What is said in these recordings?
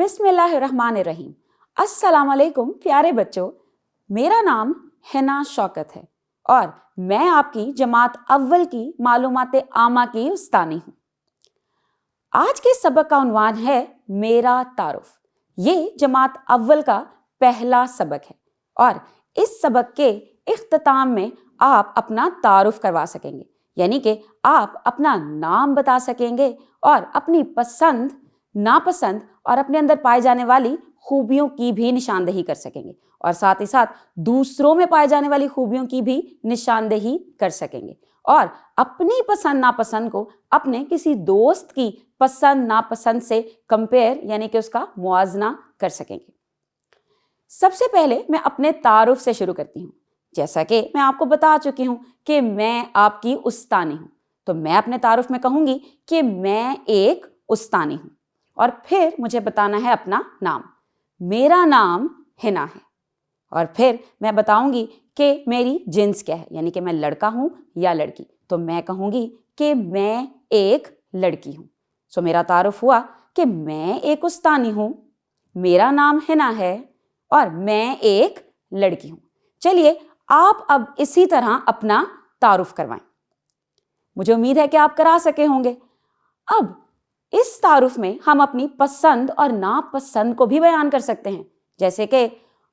बिस्मिल्लाहिर्रहमानिर्रहीम। अस्सलाम वालेकुम प्यारे बच्चों, मेरा नाम हिना शौकत है और मैं आपकी जमात अव्वल की मालूमात आमा की उस्तानी हूँ। आज के सबक का उन्वान है मेरा तारुफ। ये जमात अव्वल का पहला सबक है और इस सबक के इख्तिताम में आप अपना तारुफ करवा सकेंगे, यानी कि आप अपना नाम बता सकेंगे और अपनी पसंद, नापसंद और अपने अंदर पाए जाने वाली खूबियों की भी निशानदेही कर सकेंगे और साथ ही साथ दूसरों में पाए जाने वाली खूबियों की भी निशानदेही कर सकेंगे और अपनी पसंद नापसंद को अपने किसी दोस्त की पसंद नापसंद से कंपेयर यानी कि उसका मुआजना कर सकेंगे। सबसे पहले मैं अपने तारुफ से शुरू करती हूँ। जैसा कि मैं आपको बता चुकी हूँ कि मैं आपकी उस्तानी हूँ, तो मैं अपने तारुफ में कहूँगी कि मैं एक उस्तानी हूँ और फिर मुझे बताना है अपना नाम। मेरा नाम हिना है और फिर मैं बताऊंगी कि मेरी जिन्स क्या है, यानी कि मैं लड़का हूँ या लड़की। तो मैं कहूँगी कि मैं एक लड़की हूँ। सो मेरा तारुफ हुआ कि मैं एक उस्तानी हूँ, मेरा नाम हिना है और मैं एक लड़की हूँ। चलिए आप अब इसी तरह अपना तारुफ करवाएं। मुझे उम्मीद है कि आप करा सके होंगे। अब इस तारुफ में हम अपनी पसंद और नापसंद को भी बयान कर सकते हैं, जैसे कि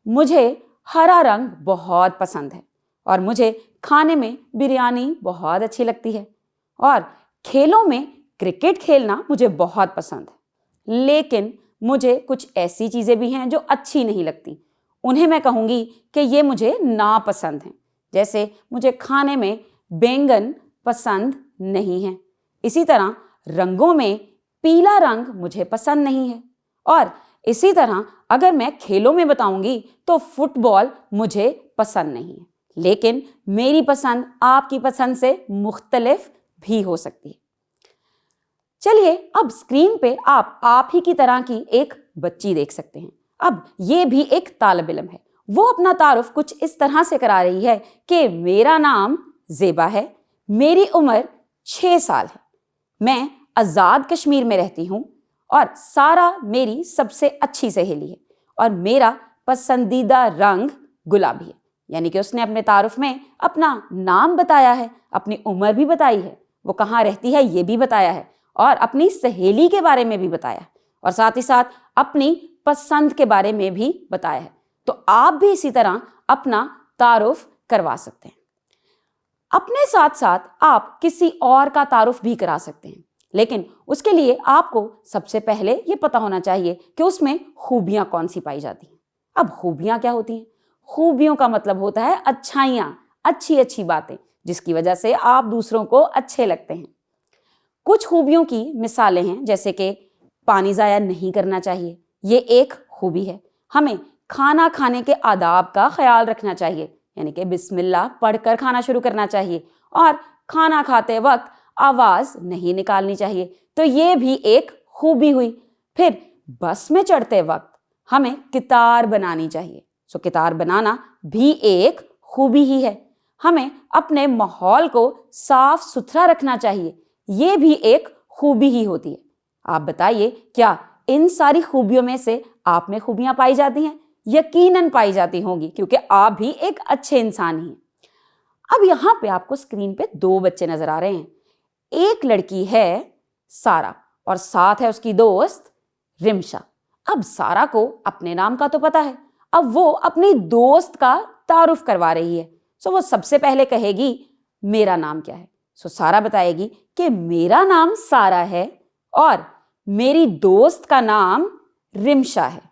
मुझे हरा रंग बहुत पसंद है और मुझे खाने में बिरयानी बहुत अच्छी लगती है और खेलों में क्रिकेट खेलना मुझे बहुत पसंद है। लेकिन मुझे कुछ ऐसी चीज़ें भी हैं जो अच्छी नहीं लगती, उन्हें मैं कहूँगी कि ये मुझे नापसंद हैं। जैसे मुझे खाने में बैंगन पसंद नहीं है। इसी तरह रंगों में पीला रंग मुझे पसंद नहीं है और इसी तरह अगर मैं खेलों में बताऊंगी तो फुटबॉल मुझे पसंद नहीं है। लेकिन मेरी पसंद आपकी पसंद से मुख्तलिफ भी हो सकती है। चलिए अब स्क्रीन पे आप ही की तरह की एक बच्ची देख सकते हैं। अब ये भी एक तालिब इल्म है। वो अपना तारुफ कुछ इस तरह से करा रही है कि मेरा नाम ज़ेबा है, मेरी उम्र 6 साल है, मैं आज़ाद कश्मीर में रहती हूँ और सारा मेरी सबसे अच्छी सहेली है और मेरा पसंदीदा रंग गुलाबी है। यानी कि उसने अपने तारुफ में अपना नाम बताया है, अपनी उम्र भी बताई है, वो कहाँ रहती है ये भी बताया है और अपनी सहेली के बारे में भी बताया है और साथ ही साथ अपनी पसंद के बारे में भी बताया है। तो आप भी इसी तरह अपना तारुफ करवा सकते हैं। अपने साथ साथ आप किसी और का तारुफ भी करा सकते हैं, लेकिन उसके लिए आपको सबसे पहले ये पता होना चाहिए कि उसमें खूबियाँ कौन सी पाई जाती हैं। अब खूबियाँ क्या होती हैं? खूबियों का मतलब होता है अच्छाइयाँ, अच्छी अच्छी बातें जिसकी वजह से आप दूसरों को अच्छे लगते हैं। कुछ खूबियों की मिसालें हैं, जैसे कि पानी ज़ाया नहीं करना चाहिए, ये एक खूबी है। हमें खाना खाने के आदाब का ख्याल रखना चाहिए, यानी कि बिस्मिल्लाह पढ़कर खाना शुरू करना चाहिए और खाना खाते वक्त आवाज़ नहीं निकालनी चाहिए, तो ये भी एक खूबी हुई। फिर बस में चढ़ते वक्त हमें कितार बनानी चाहिए, सो कितार बनाना भी एक खूबी ही है। हमें अपने माहौल को साफ सुथरा रखना चाहिए, ये भी एक खूबी ही होती है। आप बताइए, क्या इन सारी खूबियों में से आप में खूबियाँ पाई जाती हैं? यकीनन पाई जाती होंगी, क्योंकि आप भी एक अच्छे इंसान ही हैं। अब यहाँ पे आपको स्क्रीन पे 2 बच्चे नजर आ रहे हैं। एक लड़की है सारा और साथ है उसकी दोस्त रिमशा। अब सारा को अपने नाम का तो पता है, अब वो अपनी दोस्त का तारुफ करवा रही है। सो वो सबसे पहले कहेगी मेरा नाम क्या है। सो सारा बताएगी कि मेरा नाम सारा है और मेरी दोस्त का नाम रिमशा है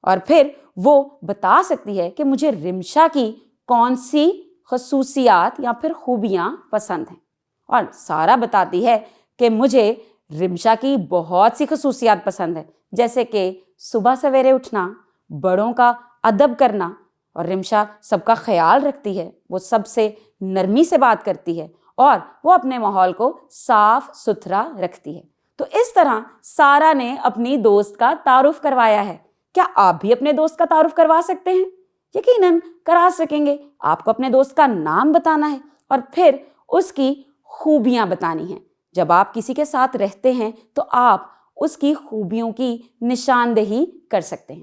और फिर वो बता सकती है कि मुझे रिमशा की कौन सी खसूसियात या फिर खूबियाँ पसंद हैं और सारा बताती है कि मुझे रिमशा की बहुत सी खसूसियात पसंद है, जैसे कि सुबह सवेरे उठना, बड़ों का अदब करना और रिमशा सबका ख्याल रखती है, वो सबसे नरमी से बात करती है और वो अपने माहौल को साफ सुथरा रखती है। तो इस तरह सारा ने अपनी दोस्त का तारुफ करवाया है। क्या आप भी अपने दोस्त का तारुफ करवा सकते हैं? यकीनन करा सकेंगे। आपको अपने दोस्त का नाम बताना है और फिर उसकी खूबियाँ बतानी हैं। जब आप किसी के साथ रहते हैं तो आप اس کی خوبیوں کی نشاندہی کر سکتے ہیں۔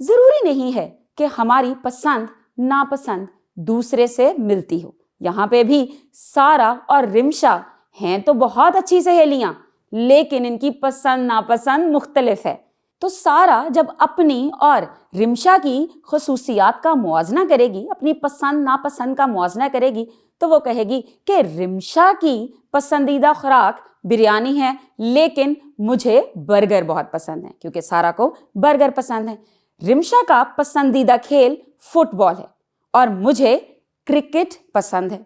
ضروری نہیں ہے کہ ہماری پسند ناپسند دوسرے سے ملتی ہو۔ یہاں پہ بھی سارا اور رمشا ہیں تو بہت اچھی سہیلیاں، لیکن ان کی پسند ناپسند مختلف ہے۔ تو سارا جب اپنی اور رمشا کی خصوصیات کا موازنہ کرے گی، اپنی پسند ناپسند کا موازنہ کرے گی، تو وہ کہے گی کہ رمشا کی پسندیدہ خوراک بریانی ہے، لیکن مجھے برگر بہت پسند ہے، کیونکہ سارا کو برگر پسند ہے۔ رمشا کا پسندیدہ کھیل فٹ بال ہے اور مجھے کرکٹ پسند ہے۔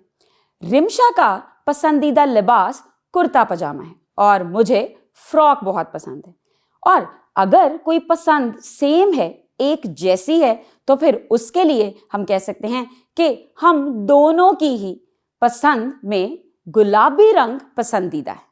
رمشا کا پسندیدہ لباس کرتا پاجامہ ہے اور مجھے فراک بہت پسند ہے۔ اور اگر کوئی پسند سیم ہے، ایک جیسی ہے، تو پھر اس کے لیے ہم کہہ سکتے ہیں کہ ہم دونوں کی ہی پسند میں گلابی رنگ پسندیدہ ہے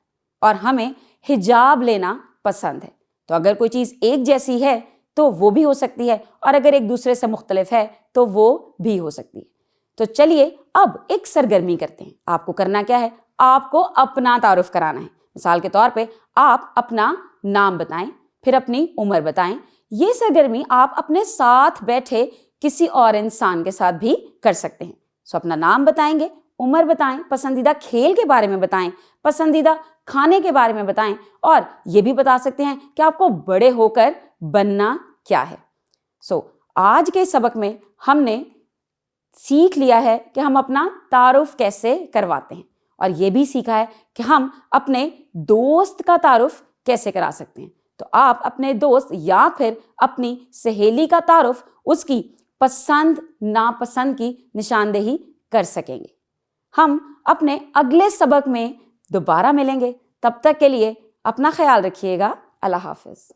اور ہمیں حجاب لینا پسند ہے۔ تو اگر کوئی چیز ایک جیسی ہے تو وہ بھی ہو سکتی ہے، اور اگر ایک دوسرے سے مختلف ہے تو وہ بھی ہو سکتی ہے۔ تو چلیے اب ایک سرگرمی کرتے ہیں۔ آپ کو کرنا کیا ہے؟ آپ کو اپنا تعارف کرانا ہے۔ مثال کے طور پہ آپ اپنا نام بتائیں، پھر اپنی عمر بتائیں۔ یہ سرگرمی آپ اپنے ساتھ بیٹھے کسی اور انسان کے ساتھ بھی کر سکتے ہیں۔ اپنا نام بتائیں گے، عمر بتائیں، پسندیدہ کھیل کے بارے میں بتائیں، پسندیدہ کھانے کے بارے میں بتائیں، اور یہ بھی بتا سکتے ہیں کہ آپ کو بڑے ہو کر بننا کیا ہے۔ آج کے سبق میں ہم نے سیکھ لیا ہے کہ ہم اپنا تعارف کیسے کرواتے ہیں، اور یہ بھی سیکھا ہے کہ ہم اپنے دوست کا تعارف کیسے کرا سکتے ہیں۔ تو آپ اپنے دوست یا پھر اپنی سہیلی کا تعارف اس کی پسند ناپسند کی نشاندہی کر سکیں گے۔ ہم اپنے اگلے سبق میں دوبارہ ملیں گے۔ تب تک کے لیے اپنا خیال رکھیے گا۔ اللہ حافظ۔